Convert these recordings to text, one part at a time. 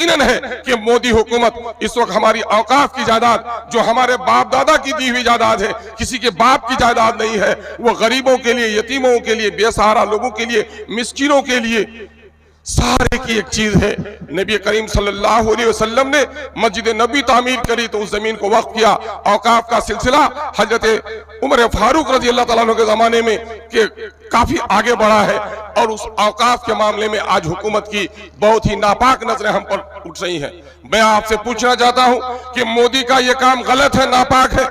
यकीनन है कि मोदी हुकूमत इस वक्त हमारी औकाफ की जायदाद, जो हमारे बाप दादा की दी हुई जायदाद है, किसी के बाप की जायदाद नहीं है, वो गरीबों के लिए, यतीमों के लिए, बेसहारा लोगों के लिए, मिस्किनों के लिए, सारे की एक चीज है। नबी करीम सल्लल्लाहु अलैहि वसल्लम ने मस्जिद नबी तामीर करी तो उस जमीन को वक्फ किया। औकाफ का सिलसिला हजरत उमर फारूक रजी अल्लाह ताला अन्हु के जमाने में के काफी आगे बढ़ा है और उस औकाफ के मामले में आज हुकूमत की बहुत ही नापाक नजरें हम पर उठ रही हैं। मैं आपसे पूछना चाहता हूं कि मोदी का यह काम गलत है, नापाक है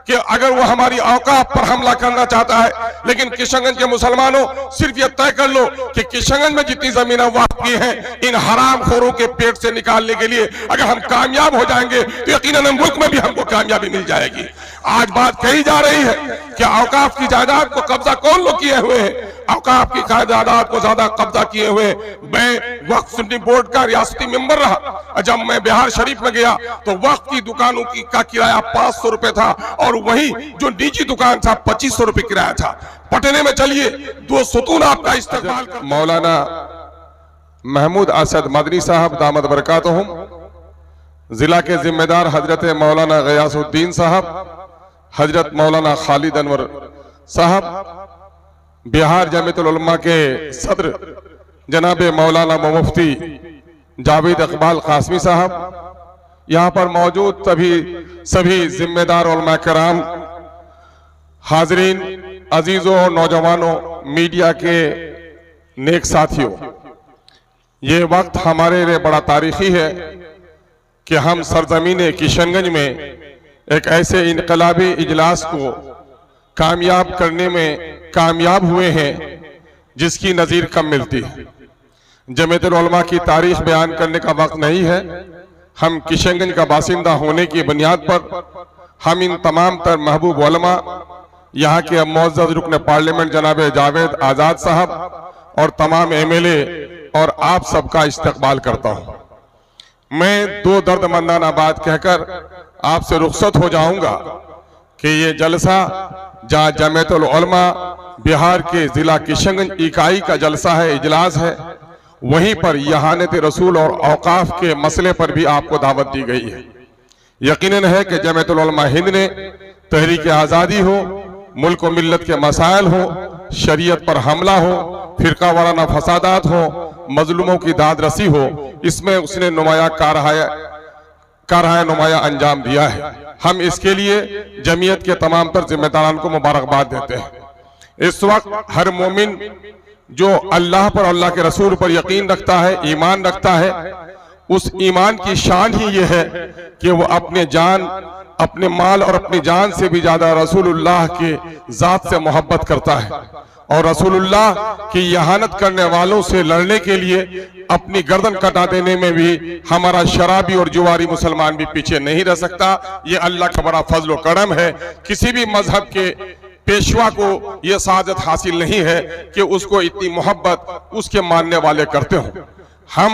कि अगर वो हमारी औकाफ पर हमला करना चाहता है, लेकिन किशनगंज के मुसलमानों सिर्फ ये तय कर लो कि किशनगंज में जितनी जमीनें वाक़ की हैं इन हरामखोरों के पेट से निकालने के लिए अगर हम कामयाब हो जाएंगे तो यकीनन मुल्क में भी हमको कामयाबी मिल जाएगी। आज बात कही जा रही है कि औकाफ की जायदाद को कब्जा कौन लोग किए हुए हैं, औकाफ की जायदाद को ज्यादा कब्जा किए हुए। मैं वक्फ सुन्नी बोर्ड का रियासती मेंबर रहा, जब मैं बिहार शरीफ में गया तो वक्फ की दुकानों का किराया 500 रुपए था और वही जो निजी दुकान था 2500 रुपए किराया था। पटने में चलिए 2 सुतून आपका इस्तेमाल कर। मौलाना महमूद असद मदनी साहब दामद बरकातहुम, जिला के जिम्मेदार हजरत मौलाना गयासुद्दीन साहब, हजरत मौलाना खालिद अनवर साहब, बिहार जमीयतुल उलमा के सदर जनाब मौलाना मुफ्ती जावेद इकबाल कासमी साहब, यहाँ पर मौजूद सभी जिम्मेदार उलमा कराम, हाजरीन, अजीजों, नौजवानों, मीडिया के नेक साथियों, ये वक्त हमारे लिए बड़ा तारीखी है कि हम सरजमीन किशनगंज में एक ऐसे इनकलाबी इजलास को कामयाब करने में कामयाब हुए हैं जिसकी नज़ीर कम मिलती है। जमीयतुल उलमा की तारीख बयान करने का वक्त नहीं है। हम किशनगंज का बासिंदा होने की बुनियाद पर हम इन तमाम तर महबूब उलमा, यहाँ के मुअज़्ज़ज़ रुकन पार्लियामेंट जनाब जावेद आज़ाद साहब और तमाम MLA और आप सबका इस्तकबाल करता हूँ। मैं 2 दर्दमंदाना बात कहकर आपसे रुखसत हो जाऊंगा कि ये जलसा जहाँ जमीयतुल उलमा बिहार के जिला किशनगंज इकाई का जलसा है, इजलास है, वहीं पर यहानत रसूल और औकाफ के मसले पर भी आपको दावत दी गई है। यकीनन है कि जमीयतुल उलमा हिंद ने तहरीक आज़ादी हो, मुल्क व मिल्लत के मसाइल हो, शरीयत पर हमला हो, फिरका वाराना फसादात हो, मजलूमों की दाद रसी हो, इसमें उसने नुमाया अंजाम दिया है। हम इसके लिए जमीयत के तमाम तर जिम्मेदारान को मुबारकबाद देते हैं। इस वक्त हर मोमिन जो अल्लाह पर, अल्लाह के रसूल पर यकीन रखता है, ईमान रखता है, उस ईमान की शान ही ये है कि वो अपने जान, अपने माल और अपनी जान से भी ज्यादा रसूलुल्लाह के जात से मोहब्बत करता है और रसूलुल्लाह की यहानत करने वालों से लड़ने के लिए अपनी गर्दन कटा देने में भी हमारा शराबी और जुवारी मुसलमान भी पीछे नहीं रह सकता। ये अल्लाह का बड़ा फजल व करम है। किसी भी मजहब के पेशवा को यह सादत हासिल नहीं है कि उसको इतनी मोहब्बत उसके मानने वाले करते हों। हम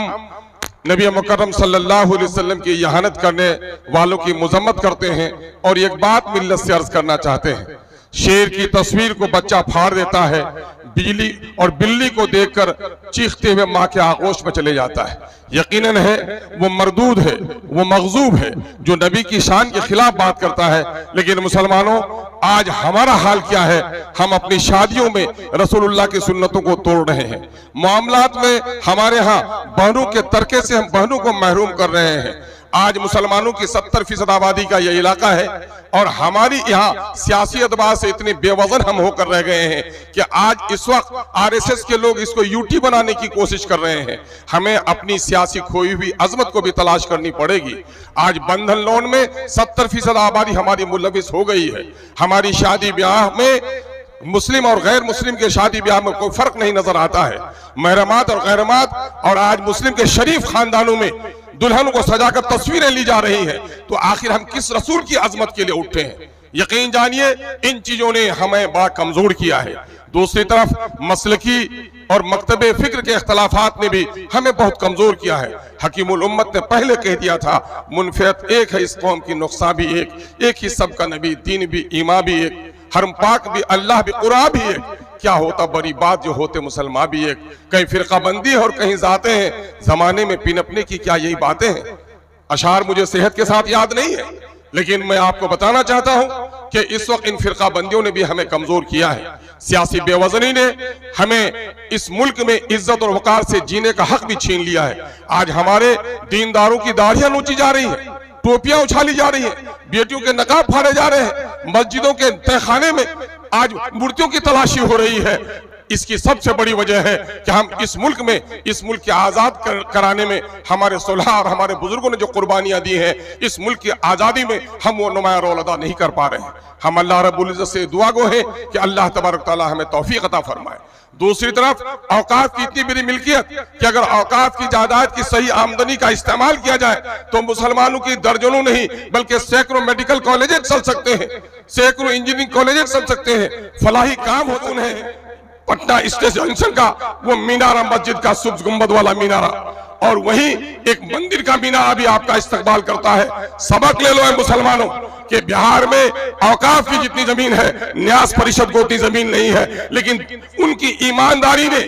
नबी मुकर्रम सल्लल्लाहु अलैहि वसल्लम की यहानत करने वालों की मुजम्मत करते हैं और एक बात मिल्लत से अर्ज करना चाहते हैं। शेर की तस्वीर को बच्चा फाड़ देता है, बिजली और बिल्ली को देखकर चीखते हुए माँ के आगोश में चले जाता है। यकीनन है वो मरदूद है, वो मगजूब है जो नबी की शान के खिलाफ बात करता है। लेकिन मुसलमानों, आज हमारा हाल क्या है? हम अपनी शादियों में रसूलुल्लाह की सुन्नतों को तोड़ रहे हैं। मामलात में हमारे यहाँ बहनों के तरके से हम बहनों को महरूम कर रहे हैं। आज मुसलमानों की 70% आबादी का यह इलाका है और हमारी यहाँ सियासी अदबार से इतने बेवजन हम होकर रह गए हैं कि आज इस वक्त RSS के लोग इसको यूटी बनाने की कोशिश कर रहे हैं। हमें अपनी सियासी खोई हुई अजमत को भी तलाश करनी पड़ेगी। आज बंधन लोन में 70% आबादी हमारी मुलविस हो गई है। हमारी शादी ब्याह में मुस्लिम और गैर मुस्लिम के शादी ब्याह में कोई फर्क नहीं नजर आता है। महरमात और गैरमात और आज मुस्लिम के शरीफ खानदानों में दुल्हन को सजाकर तस्वीरें ली जा रही हैं। तो आखिर हम किस रसूल की अजमत के लिए उठे हैं? यकीन जानिए इन चीजों ने हमें बड़ा कमजोर किया है। दूसरी तरफ मसलकी और मकतबे फिक्र के इख्तलाफात ने भी हमें बहुत कमजोर किया है। हकीमुल उम्मत ने पहले कह दिया था, मुनफियत एक है इस कौम की, नुक्सा भी एक, एक ही सबका नबी, दीन भी, ईमा भी एक, हरम पाक भी, अल्लाह भी, कुरान भी एक। क्या होता बड़ी बात जो होते मुसलमान भी एक, कहीं फिरकाबंदी और कहीं जाते हैं, जमाने में पिनपने की क्या यही बातें हैं। अशार मुझे सेहत के साथ याद नहीं है, लेकिन मैं आपको बताना चाहता हूं कि इस वक्त इन फिरकाबंदियों ने भी हमें कमजोर किया है। सियासी बेवजनी ने हमें इस मुल्क में इज्जत और वकार से जीने का हक भी छीन लिया है। आज हमारे दीनदारों की दाढ़ियां नोची जा रही हैं, टोपियां उछाली जा रही हैं, बेटियों के नकाब फाड़े जा रहे हैं, मस्जिदों के तहखाने में आज मूर्तियों की तलाशी हो रही है। इसकी सबसे बड़ी वजह है कि हम इस मुल्क के आजाद कराने में हमारे सुलह और हमारे बुजुर्गों ने जो कुर्बानियां दी हैं, इस मुल्क की आजादी में हम वो नुमाया रोल अदा नहीं कर पा रहे हैं। हम अल्लाह रब्बुल इज्जत से दुआ गो हैं कि अल्लाह तबारक तआला हमें तौफीक अता फरमाए। दूसरी तरफ औकाफ की इतनी बड़ी मिल्कियत कि अगर औकाफ की जायदाद की सही आमदनी का इस्तेमाल किया जाए तो मुसलमानों की दर्जनों नहीं बल्कि सैकड़ों मेडिकल कॉलेजेस चल सकते हैं, सैकड़ों इंजीनियरिंग कॉलेजेस चल सकते हैं, फलाही काम हो उन्हें। पटना स्टेशन का वो मीनारा, मस्जिद का सुब्ज गुंबद वाला मीनारा, और वहीं एक मंदिर का मीनारा भी आपका इस्तकबाल करता है। सबक ले लो है मुसलमानों कि बिहार में औकाफ की जितनी जमीन है, न्यास परिषद को उतनी जमीन नहीं है, लेकिन उनकी ईमानदारी ने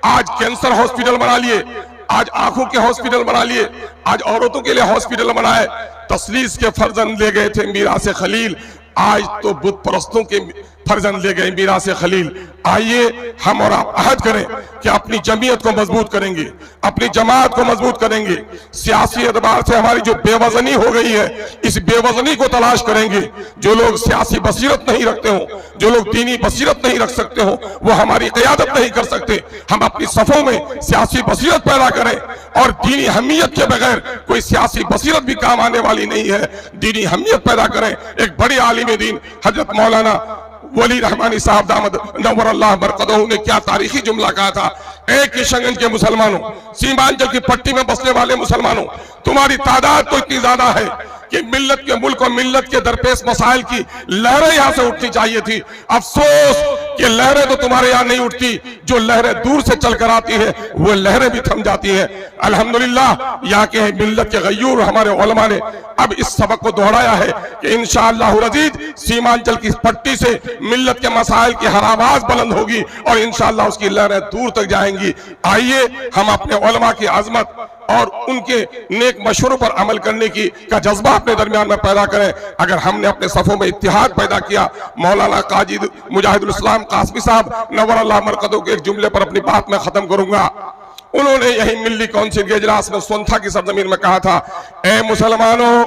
आज कैंसर हॉस्पिटल बना लिए, आज आंखों के हॉस्पिटल बना लिए, आज औरतों के लिए हॉस्पिटल बनाए। तस्लीस के फर्जंद ले गए थे मीरास खलील, आज तो बुत परस्तों के फर्जंद ले गए मीरास खलील। आइए हम और आप अहद करें कि अपनी जमीयत को मजबूत करेंगे, अपनी जमात को मजबूत करेंगे। सियासी एतबार से हमारी जो बेवजनी हो गई है, इस बेवजनी को तलाश करेंगे। जो लोग सियासी बसीरत नहीं रखते हो, जो लोग दीनी बसीरत नहीं रख सकते हो, वो हमारी क़यादत नहीं कर सकते। हम अपनी सफ़ों में सियासी बसीरत पैदा करें, और दीनी हमीयत के बगैर कोई सियासी बसीरत भी काम आने वाली नहीं है। दीनी हमीयत पैदा करें। एक बड़े आलिम दीन हजरत मौलाना वली रहमानी साहब दामद नव्वर अल्लाह बरकतहू ने क्या तारीखी जुमला कहा था। एक किशनगंज के मुसलमानों, सीमांचल की पट्टी में बसने वाले मुसलमानों, तुम्हारी तादाद तो इतनी ज्यादा है कि मिल्लत के मुल्क और मिल्लत के दरपेश मसाइल की लहरें यहाँ से उठनी चाहिए थी। अफसोस कि लहरें तो तुम्हारे यहाँ नहीं उठती, जो लहरें दूर से चलकर आती है वो लहरें भी थम जाती हैं। अल्हम्दुलिल्लाह यहाँ के मिल्लत के गयूर हमारे उलमा ने अब इस सबक को दोहराया है कि इंशाअल्लाह अज़ीज़ सीमांचल की पट्टी से मिल्लत के मसाइल की हर आवाज बुलंद होगी और इंशाअल्लाह उसकी लहरें दूर तक जाएंगी। आइए हम अपने उलमा की अजमत और उनके नेक मशवरों पर अमल करने की का जज्बा अपने दरमियान में पैदा करें। अगर हमने अपने सफ़ों में इत्तिहाद पैदा किया, मौलाना काजी मुजाहिदुल इस्लाम कासमी साहब नव्वर अल्लाह मरकतों के एक जुमले पर अपनी बात में खत्म करूंगा। उन्होंने यही मिल्ली काउंसिल के इजलास में सोनथा की सरजमीन में कहा था, ए मुसलमानों,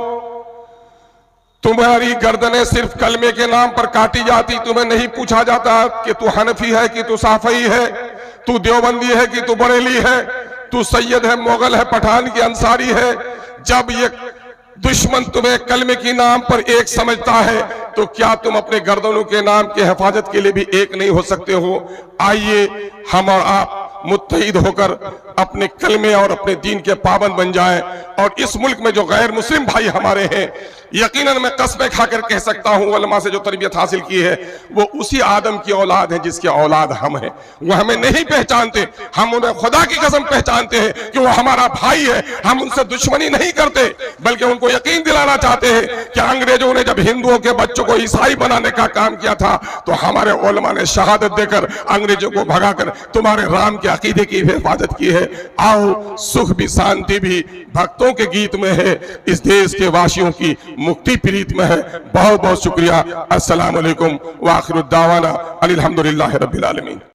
तुम्हारी गर्दनें सिर्फ कलमे के नाम पर काटी जाती, तुम्हें नहीं पूछा जाता कि तू हनफी है कि तू साफई है, तू देवबंदी है कि तू बरेली है, तू सैयद है, मुगल है, पठान की अंसारी है। जब ये दुश्मन तुम्हें कलमे के नाम पर एक समझता है तो क्या तुम अपने गर्दनों के नाम की हिफाजत के लिए भी एक नहीं हो सकते हो? आइए हम और आप मुत्तहिद होकर अपने कलमे और अपने दीन के पाबंद बन जाएं। और इस मुल्क में जो गैर मुस्लिम भाई हमारे हैं, यकीनन मैं कसमें खाकर कह सकता हूं, उलमा से जो तरबियत हासिल की है वो उसी आदम की औलाद है जिसके औलाद हम हैं। वो हमें नहीं पहचानते, हम उन्हें खुदा की कसम पहचानते हैं कि वो हमारा भाई है। हम उनसे दुश्मनी नहीं करते, बल्कि उनको यकीन दिलाना चाहते हैं कि अंग्रेजों ने जब हिंदुओं के बच्चों को ईसाई बनाने का काम किया था तो हमारे उलमा ने शहादत देकर अंग्रेजों को भगाकर तुम्हारे राम के अकीदे की हिफाजत की है। आओ, सुख भी शांति भी भक्तों के गीत में है, इस देश के वासियों की मुक्ति प्रीत में है। बहुत बहुत शुक्रिया। अस्सलाम वालेकुम व आखिरुद्दावाना अनिल हम्दुलिल्लाहि रब्बिल आलमीन।